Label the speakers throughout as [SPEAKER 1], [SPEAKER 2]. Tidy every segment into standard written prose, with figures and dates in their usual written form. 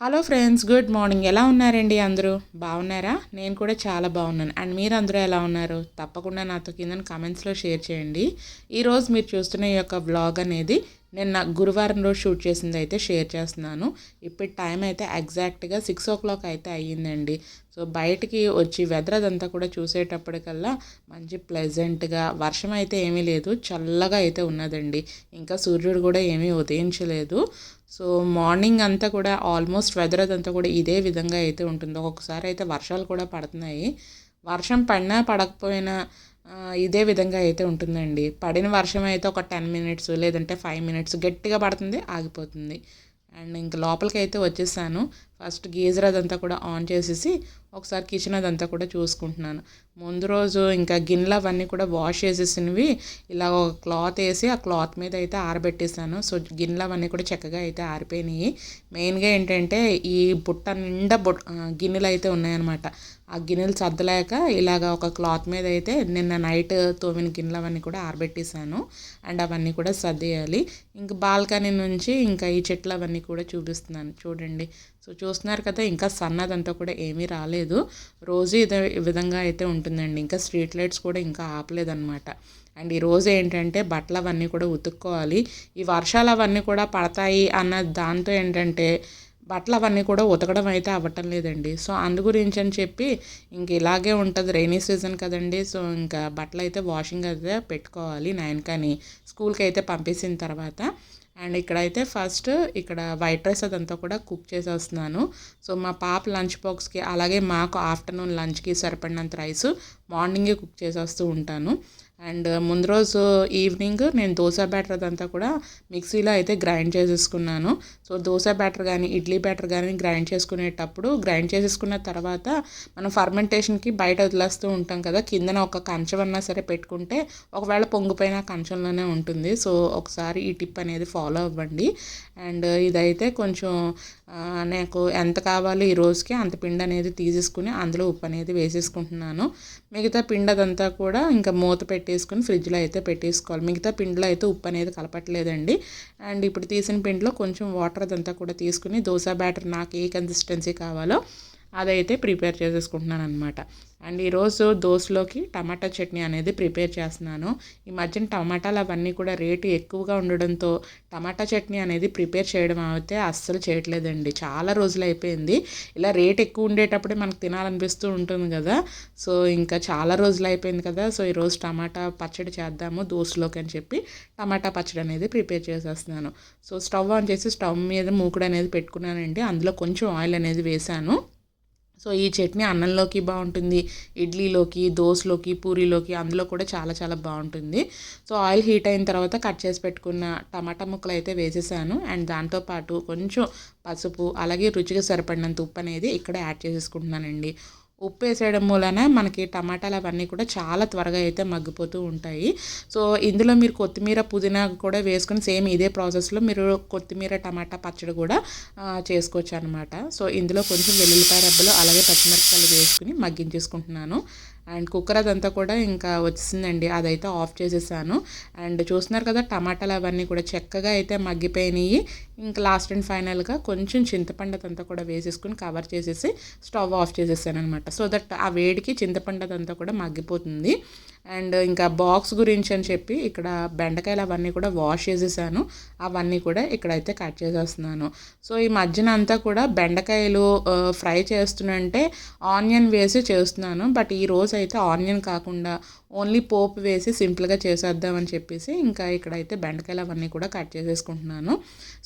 [SPEAKER 1] Hello friends, good morning. ఎలా ఉన్నారండి? అందరూ బాగున్నారా? నేను కూడా చాలా బాగున్నాను. అండ్ మీరు అందరూ ఎలా ఉన్నారు? తప్పకుండా నాతో కింద కామెంట్స్లో షేర్ చేయండి. ఈరోజు మీరు చూస్తున్న ఈ యొక్క వ్లాగ్ అనేది నిన్న గురువారం రోజు షూట్ చేసింది అయితే షేర్ చేస్తున్నాను. ఇప్పుడు టైం అయితే ఎగ్జాక్ట్గా 6 o'clock అయితే అయ్యిందండి. సో బయటికి వచ్చి వెదర్ అదంతా కూడా చూసేటప్పటికల్లా మంచి ప్లెజెంట్గా, వర్షం అయితే ఏమీ లేదు, చల్లగా అయితే ఉన్నదండి. ఇంకా సూర్యుడు కూడా ఏమీ ఉదయించలేదు. సో మార్నింగ్ అంతా కూడా ఆల్మోస్ట్ వెదర్ అదంతా కూడా ఇదే విధంగా అయితే ఉంటుంది. ఒక్కొక్కసారి అయితే వర్షాలు కూడా పడుతున్నాయి. వర్షం పడినా పడకపోయినా ఇదే విధంగా అయితే ఉంటుందండి. పడిన వర్షం అయితే ఒక 10 minutes లేదంటే 5 minutes గట్టిగా పడుతుంది, ఆగిపోతుంది. అండ్ ఇంక లోపలికి అయితే వచ్చేసాను. ఫస్ట్ గీజర్ అదంతా కూడా ఆన్ చేసేసి ఒకసారి కిచెన్ అదంతా కూడా చూసుకుంటున్నాను. ముందు రోజు ఇంకా గిన్నెలు అవన్నీ కూడా వాష్ చేసేసినవి ఇలా ఒక క్లాత్ వేసి ఆ క్లాత్ మీద అయితే ఆరబెట్టేసాను. సో గిన్నెలు అవన్నీ కూడా చక్కగా అయితే ఆరిపోయినాయి. మెయిన్గా ఏంటంటే ఈ బుట్ట నిండా గిన్నెలు అయితే ఉన్నాయన్నమాట. ఆ గిన్నెలు సర్దలేక ఇలాగ ఒక క్లాత్ మీద అయితే నిన్న నైట్ తోమిన గిన్నెలు అవన్నీ కూడా ఆరబెట్టేసాను. అండ్ అవన్నీ కూడా సర్దేయాలి. ఇంకా బాల్కనీ నుంచి ఇంకా ఈ చెట్లు అవన్నీ కూడా చూపిస్తున్నాను చూడండి. సో చూస్తున్నారు కదా, ఇంకా సన్నదంతా కూడా ఏమీ రాలేదు. రోజు ఇదే విధంగా అయితే ఉంటుందండి. ఇంకా స్ట్రీట్ లైట్స్ కూడా ఇంకా ఆపలేదన్నమాట. అండ్ ఈరోజు ఏంటంటే బట్టలు అవన్నీ కూడా ఉతుక్కోవాలి. ఈ వర్షాలు అవన్నీ కూడా పడతాయి అన్న దాంతో ఏంటంటే బట్టలు అవన్నీ కూడా ఉతకడం అయితే అవ్వటం లేదండి. సో అందు గురించి అని చెప్పి ఇంక ఇలాగే ఉంటుంది, రైనీ సీజన్ కదండి. సో ఇంకా బట్టలు అయితే వాషింగ్ అయితే పెట్టుకోవాలి 9 కానీ స్కూల్కి అయితే పంపేసిన తర్వాత. అండ్ ఇక్కడైతే ఫస్ట్ ఇక్కడ వైట్ రైస్ అదంతా కూడా కుక్ చేసేస్తున్నాను. సో మా పాప లంచ్ బాక్స్కి అలాగే మాకు ఆఫ్టర్నూన్ లంచ్కి సరిపడినంత రైస్ మార్నింగే కుక్ చేసేస్తూ ఉంటాను. అండ్ ముందు రోజు ఈవినింగ్ నేను దోశ బ్యాటర్ అదంతా కూడా మిక్సీలో అయితే గ్రైండ్ చేసేసుకున్నాను. సో దోశ బ్యాటర్ కానీ ఇడ్లీ బ్యాటర్ కానీ గ్రైండ్ చేసేసుకున్న తర్వాత మనం ఫర్మెంటేషన్కి బయట వదిలేస్తూ ఉంటాం కదా, కిందన ఒక కంచం అన్నా సరే పెట్టుకుంటే ఒకవేళ పొంగిపోయిన కంచంలోనే ఉంటుంది. సో ఒకసారి ఈ టిప్ అనేది ఫాలో అవ్వండి. అండ్ ఇదైతే కొంచెం నాకు ఎంత కావాలో ఈ రోజుకి అంత పిండి అనేది తీసేసుకుని అందులో ఉప్పు అనేది వేసేసుకుంటున్నాను. మిగతా పిండి అదంతా కూడా ఇంకా మూత పెట్టేసుకుని ఫ్రిడ్జ్లో అయితే పెట్టేసుకోవాలి. మిగతా పిండిలో అయితే ఉప్పు అనేది కలపట్లేదండి. అండ్ ఇప్పుడు తీసిన పిండిలో కొంచెం వాటర్ అదంతా కూడా తీసుకుని దోశ బ్యాటర్ నాకు ఏ కన్సిస్టెన్సీ కావాలో అదైతే ప్రిపేర్ చేసేసుకుంటున్నాను అనమాట. అండ్ ఈరోజు దోశలోకి టమాటా చట్నీ అనేది ప్రిపేర్ చేస్తున్నాను. ఈ మధ్యన టమాటాలు అవన్నీ కూడా రేటు ఎక్కువగా ఉండడంతో టమాటా చట్నీ అనేది ప్రిపేర్ చేయడం అయితే అస్సలు చేయట్లేదండి. చాలా రోజులు అయిపోయింది. ఇలా రేట్ ఎక్కువ ఉండేటప్పుడే మనకు తినాలనిపిస్తూ ఉంటుంది కదా. సో ఇంకా చాలా రోజులు అయిపోయింది కదా. సో ఈరోజు టమాటా పచ్చడి చేద్దాము దోశలోకి అని చెప్పి టమాటా పచ్చడి అనేది ప్రిపేర్ చేసేస్తున్నాను. సో స్టవ్ ఆన్ చేసి స్టవ్ మీద మూకుడు అనేది పెట్టుకున్నానండి. అందులో కొంచెం ఆయిల్ అనేది వేసాను. సో ఈ చట్నీ అన్నంలోకి బాగుంటుంది, ఇడ్లీలోకి, దోశలోకి, పూరీలోకి అందులో కూడా చాలా చాలా బాగుంటుంది. సో ఆయిల్ హీట్ అయిన తర్వాత కట్ చేసి పెట్టుకున్న టమాటా ముక్కలు అయితే వేసేసాను. అండ్ దాంతోపాటు కొంచెం పసుపు అలాగే రుచిగా సరిపడినంత ఉప్పు అనేది ఇక్కడ యాడ్ చేసేసుకుంటున్నానండి. ఉప్పు వేసేయడం మూలన మనకి టమాటాలు అవన్నీ కూడా చాలా త్వరగా అయితే మగ్గిపోతూ ఉంటాయి. సో ఇందులో మీరు కొత్తిమీర, పుదీనా కూడా వేసుకొని సేమ్ ఇదే ప్రాసెస్లో మీరు కొత్తిమీర టమాటా పచ్చడి కూడా చేసుకోవచ్చు అనమాట. సో ఇందులో కొంచెం వెల్లుల్లిపాయ రెబ్బలు అలాగే పచ్చిమిరపకాయలు వేసుకుని మగ్గించేసుకుంటున్నాను. అండ్ కుక్కర్ అదంతా కూడా ఇంకా వచ్చేసిందండి, అదైతే ఆఫ్ చేసేసాను. అండ్ చూస్తున్నారు కదా, టమాటాలు అవన్నీ కూడా చక్కగా అయితే మగ్గిపోయినాయి. ఇంకా లాస్ట్ అండ్ ఫైనల్గా కొంచెం చింతపండు అదంతా కూడా వేసేసుకుని కవర్ చేసేసి స్టవ్ ఆఫ్ చేసేసాను అనమాట. సో దట్ ఆ వేడికి చింతపండు అదంతా కూడా మగ్గిపోతుంది. అండ్ ఇంకా బాక్స్ గురించి అని చెప్పి ఇక్కడ బెండకాయలు అవన్నీ కూడా వాష్ చేసేసాను. అవన్నీ కూడా ఇక్కడైతే కట్ చేసేస్తున్నాను. సో ఈ మధ్యన అంతా కూడా బెండకాయలు ఫ్రై చేస్తున్నంటే ఆనియన్ వేసి చేస్తున్నాను. బట్ ఈ రోజు అయితే ఆనియన్ కాకుండా ఓన్లీ పోపు వేసి సింపుల్గా చేసేద్దామని చెప్పేసి ఇంకా ఇక్కడైతే బెండకాయలు అవన్నీ కూడా కట్ చేసేసుకుంటున్నాను.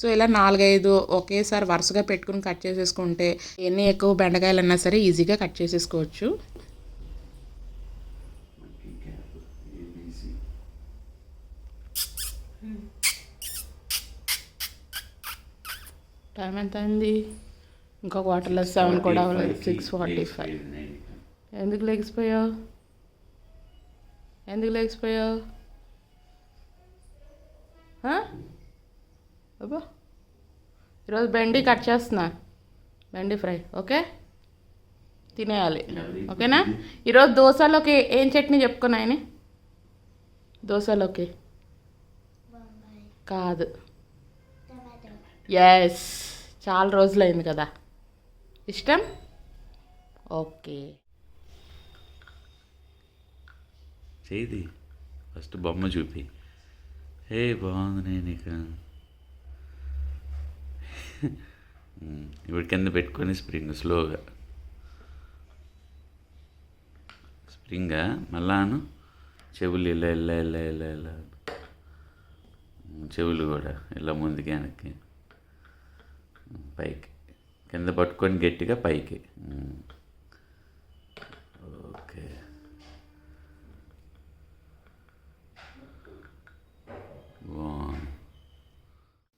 [SPEAKER 1] సో ఇలా 4-5 ఒకేసారి వరుసగా పెట్టుకుని కట్ చేసేసుకుంటే ఎన్ని ఎక్కువ బెండకాయలు అన్నా సరే ఈజీగా కట్ చేసేసుకోవచ్చు. టైం ఎంత అయింది? ఇంకొక వాటర్లో 7 కూడా 6:45. ఎందుకు లేచిపోయావు? అబ్బా, ఈరోజు బెండి కట్ చేస్తున్నా, బెండి ఫ్రై. ఓకే, తినేయాలి. ఓకేనా? ఈరోజు దోశలోకి ఏం చట్నీ చెప్పుకున్నాయని? దోశలోకి కాదు, ఎస్, చాలా రోజులైంది కదా. ఇష్టం? ఓకే.
[SPEAKER 2] చేయి ఫస్ట్ బొమ్మ చూపి. బాగుంది నీకు. ఇప్పుడు కింద పెట్టుకొని స్లోగా స్ప్రింగా మళ్ళాను చెవులు ఇలా ఇలా ఇలా ఇలా ఇలా చెవులు కూడా ఇలా ముందుకి వెనక్కి పైకి కింద పట్టుకొని గట్టిగా పైకి. ఓకే.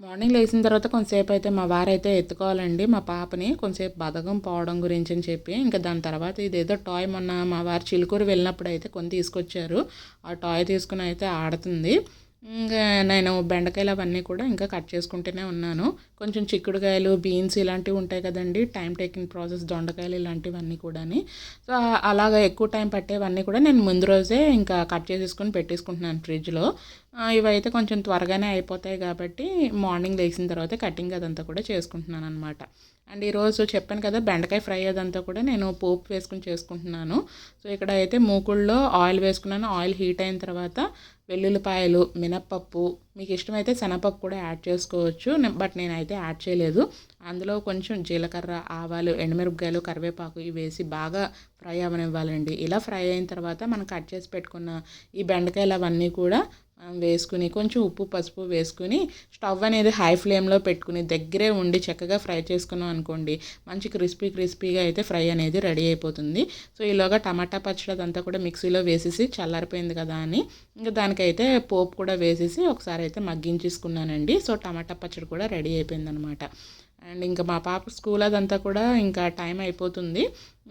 [SPEAKER 1] మార్నింగ్ లేచిన తర్వాత కొంతసేపు అయితే మా వారైతే ఎత్తుకోవాలండి మా పాపని, కొంతసేపు బద్ధకం పోవడం గురించి అని చెప్పి. ఇంకా దాని తర్వాత ఇదేదో టాయ్ మొన్న మా వారు చిలుకూరు వెళ్ళినప్పుడు అయితే కొని తీసుకొచ్చారు. ఆ టాయ్ తీసుకుని అయితే ఆడుతుంది. ఇంకా నేను బెండకాయలు అవన్నీ కూడా ఇంకా కట్ చేసుకుంటూనే ఉన్నాను. కొంచెం చిక్కుడుకాయలు, బీన్స్ ఇలాంటివి ఉంటాయి కదండి, టైం టేకింగ్ ప్రాసెస్, దొండకాయలు ఇలాంటివన్నీ కూడా. సో అలాగా ఎక్కువ టైం పట్టేవన్నీ కూడా నేను ముందు రోజే ఇంకా కట్ చేసేసుకొని పెట్టేసుకుంటున్నాను ఫ్రిడ్జ్లో. ఇవైతే కొంచెం త్వరగానే అయిపోతాయి కాబట్టి మార్నింగ్ లేచిన తర్వాత కటింగ్ అదంతా కూడా చేసుకుంటున్నాను అనమాట. అండ్ ఈరోజు చెప్పాను కదా బెండకాయ ఫ్రై అదంతా కూడా నేను పోపు వేసుకుని చేసుకుంటున్నాను. సో ఇక్కడ అయితే మూకుళ్ళలో ఆయిల్ వేసుకున్నాను. ఆయిల్ హీట్ అయిన తర్వాత వెల్లుల్లిపాయలు, మినప్పప్పు, మీకు ఇష్టమైతే శనగపప్పు కూడా యాడ్ చేసుకోవచ్చు, బట్ నేనైతే యాడ్ చేయలేదు. అందులో కొంచెం జీలకర్ర, ఆవాలు, ఎండుమిరపకాయలు, కరివేపాకు ఇవి వేసి బాగా ఫ్రై అవనివ్వాలండి. ఇలా ఫ్రై అయిన తర్వాత మనం కట్ చేసి పెట్టుకున్న ఈ బెండకాయలు అవన్నీ కూడా వేసుకుని కొంచెం ఉప్పు, పసుపు వేసుకుని స్టవ్ అనేది హై ఫ్లేమ్లో పెట్టుకుని దగ్గరే ఉండి చక్కగా ఫ్రై చేసుకున్నాం అనుకోండి, మంచి క్రిస్పీగా అయితే ఫ్రై అనేది రెడీ అయిపోతుంది. సో ఈలోగా టమాటా పచ్చడి అదంతా కూడా మిక్సీలో వేసేసి చల్లారిపోయింది కదా అని ఇంకా దానికైతే పోపు కూడా వేసేసి ఒకసారి అయితే మగ్గించేసుకున్నానండి. సో టమాటా పచ్చడి కూడా రెడీ అయిపోయిందనమాట. అండ్ ఇంకా మా పాప స్కూల్ అదంతా కూడా ఇంకా టైం అయిపోతుంది.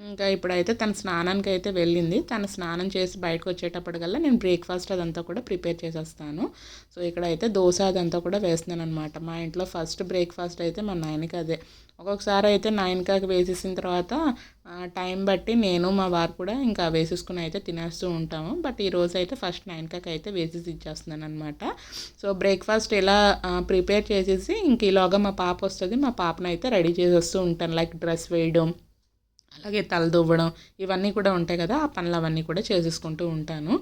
[SPEAKER 1] ఇంకా ఇప్పుడైతే తన స్నానానికి అయితే వెళ్ళింది. తను స్నానం చేసి బయటకు వచ్చేటప్పటికల్లా నేను బ్రేక్ఫాస్ట్ అదంతా కూడా ప్రిపేర్ చేసేస్తాను. సో ఇక్కడైతే దోశ అదంతా కూడా వేస్తున్నాను అనమాట. మా ఇంట్లో ఫస్ట్ బ్రేక్ఫాస్ట్ అయితే మా నాయనకి అదే. ఒక్కొక్కసారి అయితే 9 వేసేసిన తర్వాత టైం బట్టి నేను మా వారు కూడా ఇంకా వేసేసుకుని అయితే తినేస్తూ ఉంటాము. బట్ ఈరోజు అయితే ఫస్ట్ 9 అయితే వేసేసి ఇచ్చేస్తున్నాను అనమాట. సో బ్రేక్ఫాస్ట్ ఇలా ప్రిపేర్ చేసేసి ఇంక ఈలోగా మా పాప వస్తుంది. మా పాపను అయితే రెడీ చేసేస్తూ ఉంటాను, లైక్ డ్రెస్ వేయడం, అలాగే తలదువ్వడం ఇవన్నీ కూడా ఉంటాయి కదా, ఆ పనులు అవన్నీ కూడా చేసేసుకుంటూ ఉంటాను.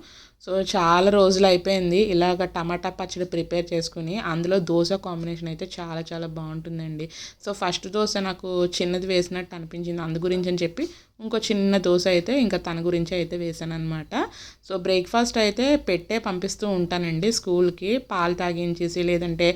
[SPEAKER 1] సో చాలా రోజులు అయిపోయింది ఇలాగ టమాటా పచ్చడి ప్రిపేర్ చేసుకుని. అందులో దోశ కాంబినేషన్ అయితే చాలా చాలా బాగుంటుందండి. సో ఫస్ట్ దోశ నాకు చిన్నది వేసినట్టు అనిపించింది, అందు గురించి అని చెప్పి ఇంకో చిన్న దోశ అయితే ఇంకా తన గురించి అయితే వేసాను అనమాట. సో బ్రేక్ఫాస్ట్ అయితే పంపిస్తూ ఉంటానండి స్కూల్కి, పాలు తాగించేసి లేదంటే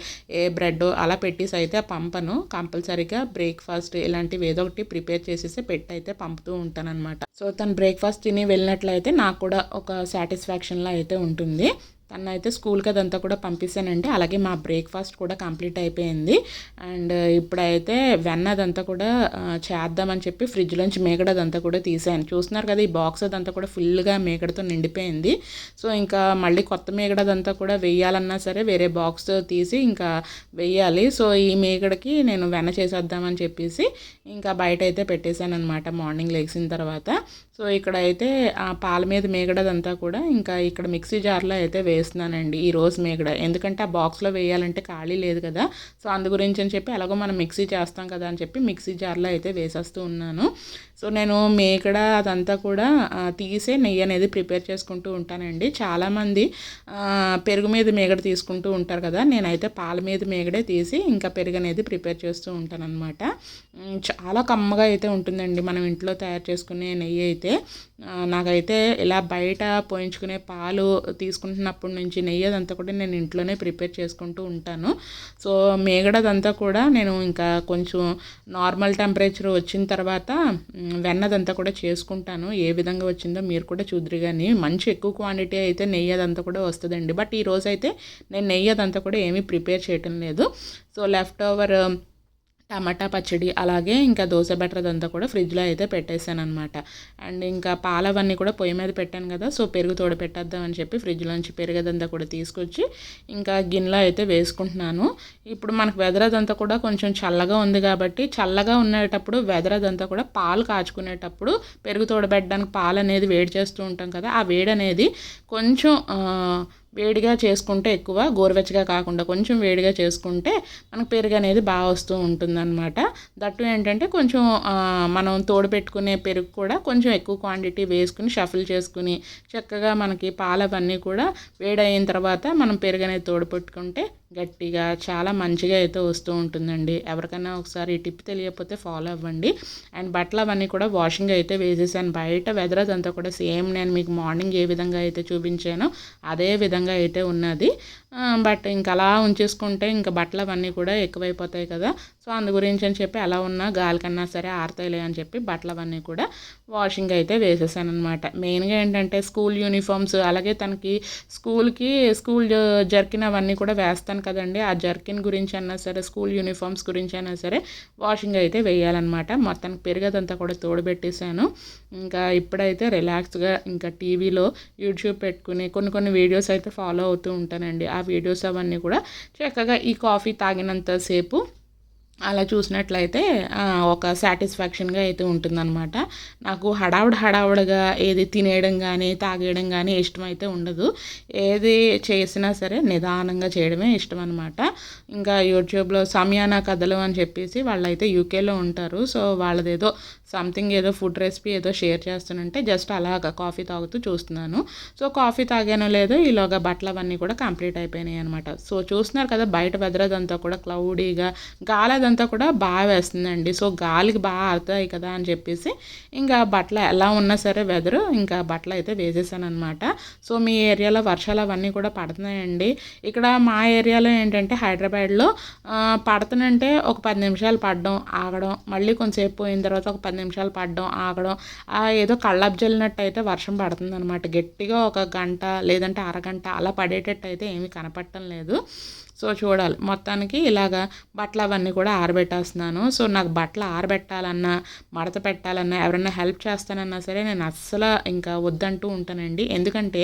[SPEAKER 1] ఏ బ్రెడ్ అలా పెట్టేసి అయితే పంపను. కంపల్సరీగా బ్రేక్ఫాస్ట్ ఇలాంటివి ఏదో ఒకటి ప్రిపేర్ చేసేసి అయితే పంపుతూ ఉంటానన్నమాట. సో తను బ్రేక్ఫాస్ట్ తిని వెళ్ళినట్లయితే నాకు కూడా ఒక సాటిస్ఫాక్షన్లా అయితే ఉంటుంది. తను అయితే స్కూల్కి అదంతా కూడా పంపిస్తానండి. అలాగే మా బ్రేక్ఫాస్ట్ కూడా కంప్లీట్ అయిపోయింది. అండ్ ఇప్పుడైతే వెన్న అదంతా కూడా చేద్దామని చెప్పి ఫ్రిడ్జ్లోంచి మేగడ అదంతా కూడా తీసాను. చూస్తున్నారు కదా, ఈ బాక్స్ అదంతా కూడా ఫుల్గా మేగడతో నిండిపోయింది. సో ఇంకా మళ్ళీ కొత్త మేగడ అదంతా కూడా వేయాలన్నా సరే వేరే బాక్స్ తీసి ఇంకా వేయాలి. సో ఈ మేగడకి నేను వెన్న చేసేద్దామని చెప్పేసి ఇంకా బయట అయితే పెట్టేశాను అనమాట మార్నింగ్ లేచిన తర్వాత. సో ఇక్కడైతే ఆ పాల మీద మేగడదంతా కూడా ఇంకా ఇక్కడ మిక్సీ జార్లో అయితే వేస్తున్నానండి ఈరోజు మేగడ. ఎందుకంటే ఆ బాక్స్లో వేయాలంటే ఖాళీ లేదు కదా, సో అందు గురించి అని చెప్పి ఎలాగో మనం మిక్సీ చేస్తాం కదా అని చెప్పి మిక్సీ జార్లో అయితే వేసేస్తూ ఉన్నాను. సో నేను మేగడ అదంతా కూడా తీసే నెయ్యి అనేది ప్రిపేర్ చేసుకుంటూ ఉంటానండి. చాలామంది పెరుగు మీద మేగడ తీసుకుంటూ ఉంటారు కదా, నేనైతే పాల మీద మేగడే తీసి ఇంకా పెరుగు అనేది ప్రిపేర్ చేస్తూ ఉంటాను అనమాట. చాలా కమ్మగా అయితే ఉంటుందండి మనం ఇంట్లో తయారు చేసుకునే నెయ్యి అయితే. నాకైతే ఇలా బయట పోయించుకునే పాలు తీసుకుంటున్నప్పటి నుంచి నెయ్యి అదంతా కూడా నేను ఇంట్లోనే ప్రిపేర్ చేసుకుంటూ ఉంటాను. సో మేగడదంతా కూడా నేను ఇంకా కొంచెం నార్మల్ టెంపరేచర్ వచ్చిన తర్వాత వెన్నదంతా కూడా చేసుకుంటాను. ఏ విధంగా వచ్చిందో మీరు కూడా చూద్దరు. కానీ మంచి ఎక్కువ క్వాంటిటీ అయితే నెయ్యి అదంతా కూడా వస్తుందండి. బట్ ఈరోజు అయితే నేను నెయ్యి అదంతా కూడా ఏమీ ప్రిపేర్ చేయటం లేదు. సో లెఫ్ట్ ఓవర్ టమాటా పచ్చడి అలాగే ఇంకా దోశ బ్యాటర్ అదంతా కూడా ఫ్రిడ్జ్లో అయితే పెట్టేశాను అనమాట. అండ్ ఇంకా పాలవన్నీ కూడా పొయ్యి మీద పెట్టాను కదా, సో పెరుగు తోడు పెట్టేద్దామని చెప్పి ఫ్రిడ్జ్లోంచి పెరుగదంతా కూడా తీసుకొచ్చి ఇంకా గిన్నెలో అయితే వేసుకుంటున్నాను. ఇప్పుడు మనకు వెదర్ అదంతా కూడా కొంచెం చల్లగా ఉంది కాబట్టి చల్లగా ఉండేటప్పుడు వెదర్ అదంతా కూడా పాలు కాచుకునేటప్పుడు పెరుగు తోడబెట్టడానికి పాలు అనేది వేడి చేస్తూ ఉంటాం కదా, ఆ వేడి అనేది కొంచెం వేడిగా చేసుకుంటే ఎక్కువ గోరువెచ్చగా కాకుండా కొంచెం వేడిగా చేసుకుంటే మనకు పెరుగు అనేది బాగా వస్తూ ఉంటుందన్నమాట. దట్టు ఏంటంటే కొంచెం మనం తోడుపెట్టుకునే పెరుగు కూడా కొంచెం ఎక్కువ క్వాంటిటీ వేసుకుని షఫుల్ చేసుకుని చక్కగా మనకి పాలు అవన్నీ కూడా వేడయిన తర్వాత మనం పెరుగు అనేది తోడుపెట్టుకుంటే గట్టిగా చాలా మంచిగా అయితే వస్తూ ఉంటుందండి. ఎవరికైనా ఒకసారి ఈ టిప్ తెలియకపోతే ఫాలో అవ్వండి. అండ్ బట్టలు అవన్నీ కూడా వాషింగ్ అయితే వేసేసాను. బయట వెదర్ అదంతా కూడా సేమ్ నేను మీకు మార్నింగ్ ఏ విధంగా అయితే చూపించానో అదే విధంగా అయితే ఉన్నది. బట్ ఇంకా అలా ఉంచేసుకుంటే ఇంకా బట్టలు అవన్నీ కూడా ఎక్కువైపోతాయి కదా. సో అందు గురించి అని చెప్పి అలా ఉన్న గాలి కన్నా సరే ఆరుతాయిలే అని చెప్పి బట్టలు అవన్నీ కూడా వాషింగ్ అయితే వేసేసాను అనమాట. మెయిన్గా ఏంటంటే స్కూల్ యూనిఫామ్స్, అలాగే తనకి స్కూల్ జర్కిన్ అవన్నీ కూడా వేస్తాను కదండి. ఆ జర్కిన్ గురించి అయినా సరే, స్కూల్ యూనిఫామ్స్ గురించి అయినా సరే వాషింగ్ అయితే వేయాలన్నమాట. మొత్తానికి పెరుగదంతా కూడా తోడుపెట్టేశాను. ఇంకా ఇప్పుడైతే రిలాక్స్గా ఇంకా టీవీలో యూట్యూబ్ పెట్టుకుని కొన్ని వీడియోస్ అయితే ఫాలో అవుతూ ఉంటానండి. ఆ వీడియోస్ అవన్నీ కూడా చక్కగా ఈ కాఫీ తాగినంతసేపు అలా చూసినట్లయితే ఒక సాటిస్ఫాక్షన్గా అయితే ఉంటుందన్నమాట. నాకు హడావుడిగా ఏది తినేయడం కానీ తాగేయడం కానీ ఇష్టమైతే ఉండదు. ఏది చేసినా సరే నిదానంగా చేయడమే ఇష్టం అనమాట. ఇంకా యూట్యూబ్లో సమయాన కథలు అని చెప్పేసి వాళ్ళైతే యూకేలో ఉంటారు. సో వాళ్ళదేదో సంథింగ్ ఏదో ఫుడ్ రెసిపీ ఏదో షేర్ చేస్తానంటే జస్ట్ అలాగా కాఫీ తాగుతూ చూస్తున్నాను. సో కాఫీ తాగానో లేదో ఈలోగా బట్టలు అవన్నీ కూడా కంప్లీట్ అయిపోయినాయి అనమాట. సో చూస్తున్నారు కదా, బయట వెదర్ అదంతా కూడా క్లౌడీగా, గాలి అదంతా కూడా బాగా వేస్తుందండి. సో గాలికి బాగా ఆరుతాయి కదా అని చెప్పేసి ఇంకా బట్టలు ఎలా ఉన్నా సరే వెదరు ఇంకా బట్టలు అయితే వేసేసాను అనమాట. సో మీ ఏరియాలో వర్షాలు అవన్నీ కూడా పడుతున్నాయండి. ఇక్కడ మా ఏరియాలో ఏంటంటే హైదరాబాద్లో పడుతుందంటే ఒక 10 నిమిషాలు పడడం ఆగడం, మళ్ళీ కొంచెంసేపు పోయిన తర్వాత ఒక 10 నిమిషాలు పడడం ఆగడం, ఏదో కళ్ళపు జల్లినట్టు అయితే వర్షం పడుతుంది అనమాట. గట్టిగా ఒక గంట లేదంటే అరగంట అలా పడేటట్టు అయితే ఏమీ కనపడటం లేదు. సో చూడాలి. మొత్తానికి ఇలాగా బట్టలు అవన్నీ కూడా ఆరబెట్టేస్తున్నాను. సో నాకు బట్టలు ఆరబెట్టాలన్నా, మడత పెట్టాలన్నా, ఎవరైనా హెల్ప్ చేస్తానన్నా సరే నేను అస్సలు ఇంకా వద్దంటూ ఉంటానండి. ఎందుకంటే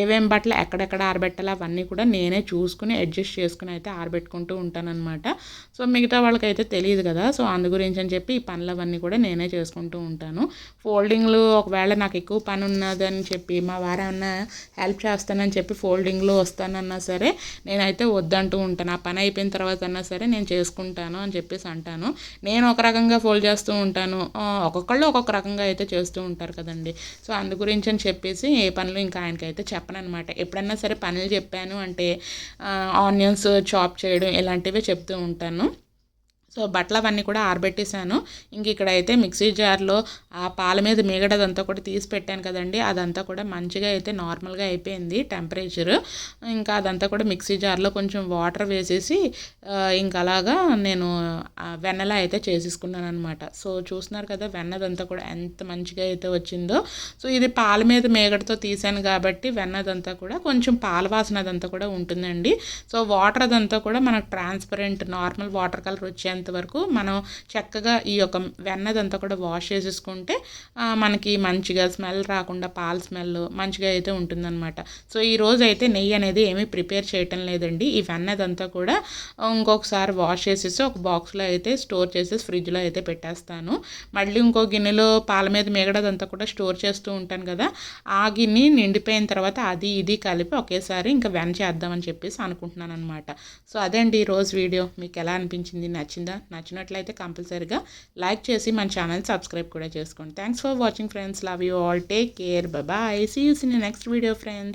[SPEAKER 1] ఏవేం బట్టలు ఎక్కడెక్కడ ఆరబెట్టాలో అవన్నీ కూడా నేనే చూసుకుని అడ్జస్ట్ చేసుకుని అయితే ఆరబెట్టుకుంటూ ఉంటానన్నమాట. సో మిగతా వాళ్ళకైతే తెలియదు కదా. సో అందు గురించి అని చెప్పి ఈ పనులు అవన్నీ కూడా నేనే చేసుకుంటూ ఉంటాను. ఫోల్డింగ్లు ఒకవేళ నాకు ఎక్కువ పని ఉన్నదని చెప్పి మా వారు ఏమన్నా హెల్ప్ చేస్తానని చెప్పి ఫోల్డింగ్లు వస్తానన్నా సరే నేనైతే వద్దంటూ ఉంటాను. ఆ పని అయిపోయిన తర్వాత అన్నా సరే నేను చేసుకుంటాను అని చెప్పేసి అంటాను. నేను ఒక రకంగా ఫోల్డ్ చేస్తూ ఉంటాను, ఒక్కొక్కళ్ళు ఒక్కొక్క రకంగా అయితే చేస్తూ ఉంటారు కదండి. సో అందు గురించి అని చెప్పేసి ఏ పనులు ఇంకా ఆయనకైతే చెప్పను అనమాట. ఎప్పుడన్నా సరే పనులు చెప్పాను అంటే ఆనియన్స్ చాప్ చేయడం ఇలాంటివే చెప్తూ ఉంటాను. సో బట్టలు అవన్నీ కూడా ఆరబెట్టేశాను. ఇంక ఇక్కడైతే మిక్సీ జార్లో ఆ పాల మీద మీగడదంతా కూడా తీసి పెట్టాను కదండి, అదంతా కూడా మంచిగా అయితే నార్మల్గా అయిపోయింది టెంపరేచర్. ఇంకా అదంతా కూడా మిక్సీ జార్లో కొంచెం వాటర్ వేసేసి ఇంకా అలాగా నేను వెన్నలా అయితే చేసేసుకున్నాను అనమాట. సో చూస్తున్నారు కదా వెన్నదంతా కూడా ఎంత మంచిగా అయితే వచ్చిందో. సో ఇది పాల మీద మీగడతో తీసాను కాబట్టి వెన్నదంతా కూడా కొంచెం పాల వాసన అదంతా కూడా ఉంటుందండి. సో వాటర్ అదంతా కూడా మనకు ట్రాన్స్పరెంట్ నార్మల్ వాటర్ కలర్ వచ్చేంత వరకు మనం చక్కగా ఈ యొక్క వెన్నదంతా కూడా వాష్ చేసేసుకుంటే మనకి మంచిగా స్మెల్ రాకుండా పాల స్మెల్ మంచిగా అయితే ఉంటుందన్నమాట. సో ఈరోజు అయితే నెయ్యి అనేది ఏమీ ప్రిపేర్ చేయటం లేదండి. ఈ వెన్నదంతా కూడా ఇంకొకసారి వాష్ చేసేసి ఒక బాక్స్లో అయితే స్టోర్ చేసేసి ఫ్రిడ్జ్లో అయితే పెట్టేస్తాను. మళ్ళీ ఇంకో గిన్నెలో పాల మీద మిగడదంతా కూడా స్టోర్ చేస్తూ ఉంటాను కదా, ఆ గిన్నె నిండిపోయిన తర్వాత అది ఇది కలిపి ఒకేసారి ఇంకా వెన్న చేద్దామని చెప్పేసి అనుకుంటున్నాను అనమాట. సో అదే అండి ఈరోజు వీడియో. మీకు ఎలా అనిపించింది? నచ్చినట్లయితే కంపల్సరీగా లైక్ చేసి మన ఛానల్ సబ్స్క్రైబ్ కూడా చేసుకోండి. Thanks for watching friends. Love you all. Take care. Bye. See you in the next video friends.